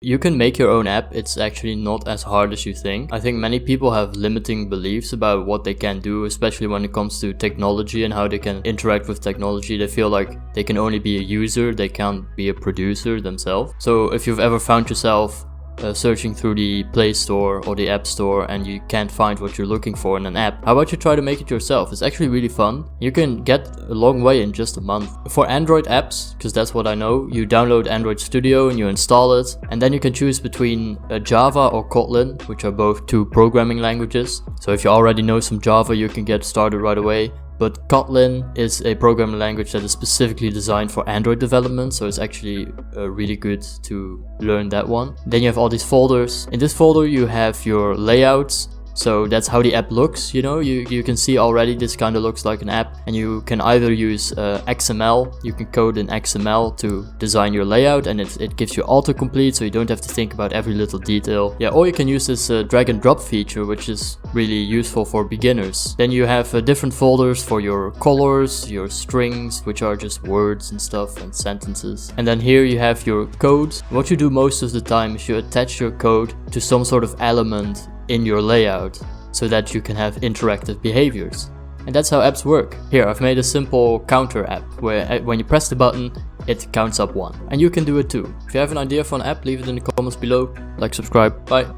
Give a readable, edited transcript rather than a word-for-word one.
You can make your own app. It's actually not as hard as you think. I think many people have limiting beliefs about what they can do, especially when it comes to technology and how they can interact with technology. They feel like they can only be a user, they can't be a producer themselves. So if you've ever found yourself searching through the Play Store or the App Store and you can't find what you're looking for in an app, how about you try to make it yourself? It's actually really fun. You can get a long way in just a month. For Android apps, because that's what I know, you download Android Studio and you install it, and then you can choose between Java or Kotlin, which are both two programming languages. So if you already know some Java, you can get started right away. But Kotlin is a programming language that is specifically designed for Android development, so it's actually really good to learn that one. Then you have all these folders. In this folder you have your layouts. So that's how the app looks, you know, you can see already this kind of looks like an app, and you can either use XML, you can code in XML to design your layout, and it gives you autocomplete, so you don't have to think about every little detail. Yeah, or you can use this drag and drop feature, which is really useful for beginners. Then you have different folders for your colors, your strings, which are just words and stuff and sentences. And then here you have your code. What you do most of the time is you attach your code to some sort of element in your layout so that you can have interactive behaviors. And that's how apps work. Here, I've made a simple counter app where when you press the button, it counts up 1. And you can do it too. If you have an idea for an app, leave it in the comments below. Like, subscribe. Bye.